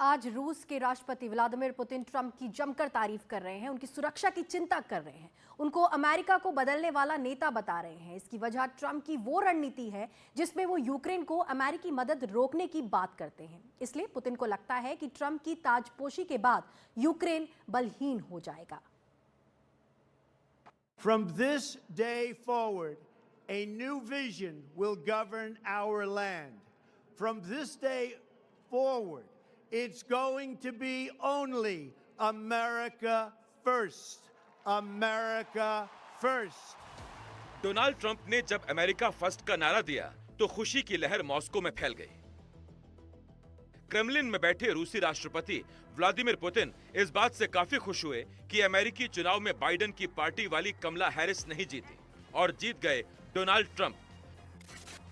आज रूस के राष्ट्रपति व्लादिमीर पुतिन ट्रंप की जमकर तारीफ कर रहे हैं, उनकी सुरक्षा की चिंता कर रहे हैं, उनको अमेरिका को बदलने वाला नेता बता रहे हैं। इसकी वजह ट्रंप की वो रणनीति है जिसमें वो यूक्रेन को अमेरिकी मदद रोकने की बात करते हैं। इसलिए पुतिन को लगता है कि ट्रंप की ताजपोशी के बाद यूक्रेन बलहीन हो जाएगा। From this day forward, a new vision will govern our land. From this day forward, it's going to be only America first. America first. Donald Trump ने जब अमेरिका फर्स्ट का नारा दिया तो खुशी की लहर मॉस्को में फैल गई। क्रेमलिन में बैठे रूसी राष्ट्रपति व्लादिमीर पुतिन इस बात से काफी खुश हुए कि अमेरिकी चुनाव में बाइडेन की पार्टी वाली कमला हैरिस नहीं जीती और जीत गए डोनाल्ड ट्रंप।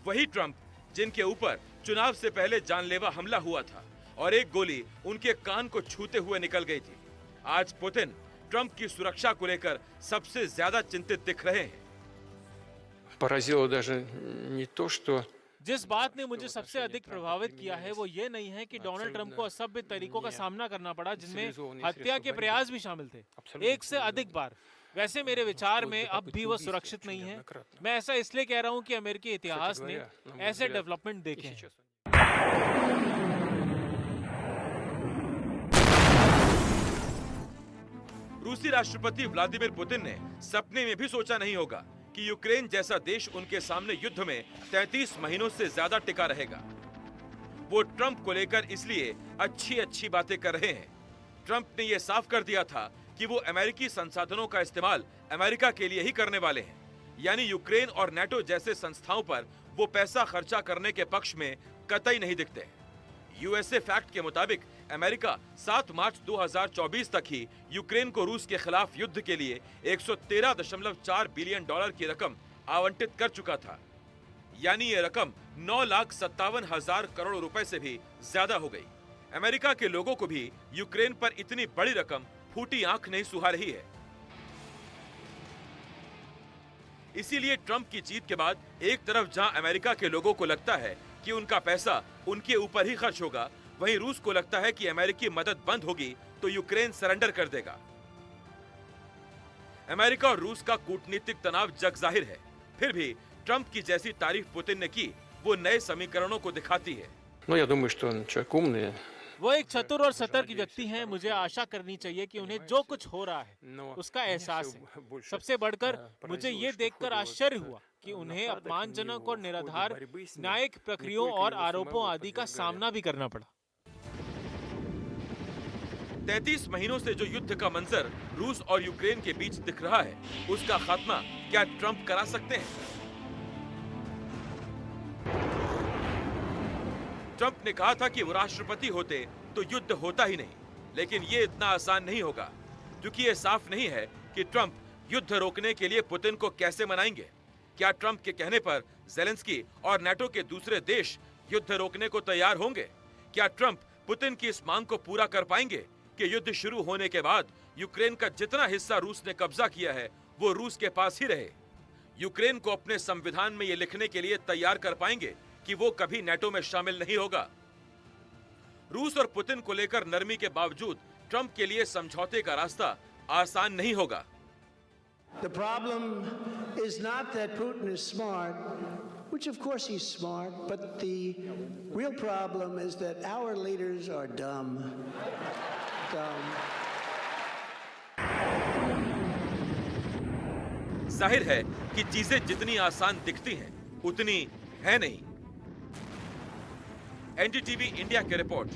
वही ट्रंप जिनके ऊपर चुनाव से पहले जानलेवा हमला हुआ था और एक गोली उनके कान को छूते हुए निकल गई थी। आज पुतिन ट्रंप की सुरक्षा को लेकर सबसे ज्यादा चिंतित दिख रहे हैं। поразило даже не то, что जिस बात ने मुझे सबसे अधिक प्रभावित किया है वो ये नहीं है कि डोनाल्ड ट्रंप को असभ्य तरीकों का सामना करना पड़ा, जिनमें हत्या के प्रयास भी शामिल थे, एक से अधिक बार। वैसे मेरे विचार में अब भी वो सुरक्षित नहीं है। मैं ऐसा इसलिए कह रहा हूँ कि अमेरिकी इतिहास ने ऐसे डेवलपमेंट देखे हैं। रूसी राष्ट्रपति व्लादिमीर पुतिन ने सपने में भी सोचा नहीं होगा कि यूक्रेन जैसा देश उनके सामने युद्ध में 33 महीनों से ज्यादा टिका रहेगा। वो ट्रंप को लेकर इसलिए अच्छी बातें कर रहे हैं। ट्रंप ने यह साफ कर दिया था कि वो अमेरिकी संसाधनों का इस्तेमाल अमेरिका के लिए ही करने वाले हैं, यानी यूक्रेन और नेटो जैसे संस्थाओं पर वो पैसा खर्चा करने के पक्ष में कतई नहीं दिखते। यूएसए फैक्ट के मुताबिक अमेरिका 7 मार्च 2024 तक ही यूक्रेन को रूस के खिलाफ युद्ध के लिए 113.4 बिलियन डॉलर की रकम आवंटित कर चुका था, यानी ये रकम 9,57,000 करोड़ रुपए से भी ज्यादा हो गई। अमेरिका के लोगों को भी यूक्रेन पर इतनी बड़ी रकम फूटी आंख नहीं सुहा रही है। इसीलिए ट्रंप की जीत के बाद एक तरफ जहां अमेरिका के लोगों को लगता है कि उनका पैसा उनके ऊपर ही खर्च होगा, वहीं रूस को लगता है कि अमेरिकी मदद बंद होगी तो यूक्रेन सरेंडर कर देगा। अमेरिका और रूस का कूटनीतिक तनाव जग जाहिर है। फिर भी ट्रंप की जैसी तारीफ पुतिन ने की, वो नए समीकरणों को दिखाती है। ну, я думаю, что он человек умный. वो एक चतुर और सतर्क व्यक्ति हैं। मुझे आशा करनी चाहिए कि उन्हें जो कुछ हो रहा है उसका एहसास है। सबसे बढ़कर मुझे ये देखकर आश्चर्य हुआ कि उन्हें अपमानजनक और निराधार न्यायिक प्रक्रियाओं और आरोपों आदि का सामना भी करना पड़ा। 33 महीनों से जो युद्ध का मंजर रूस और यूक्रेन के बीच दिख रहा है, उसका खात्मा क्या ट्रंप करा सकते हैं? ट्रंप ने कहा था कि वो राष्ट्रपति होते तो युद्ध होता ही नहीं, लेकिन ये इतना आसान नहीं होगा, क्योंकि ये साफ नहीं है कि ट्रंप युद्ध रोकने के लिए पुतिन को कैसे मनाएंगे। क्या ट्रंप के कहने पर ज़ेलेंस्की और नेटो के दूसरे देश युद्ध रोकने को तैयार होंगे? क्या ट्रंप पुतिन की इस मांग को पूरा कर पाएंगे कि युद्ध शुरू होने के बाद यूक्रेन का जितना हिस्सा रूस ने कब्जा किया है वो रूस के पास ही रहे? यूक्रेन को अपने संविधान में ये लिखने के लिए तैयार कर पाएंगे कि वो कभी नेटो में शामिल नहीं होगा? रूस और पुतिन को लेकर नरमी के बावजूद ट्रंप के लिए समझौते का रास्ता आसान नहीं होगा। The problem is not that Putin is smart, which of course he's smart, but the real problem is that our leaders are dumb. जाहिर है कि चीजें जितनी आसान दिखती हैं, उतनी है नहीं। एनडीटीवी इंडिया की रिपोर्ट।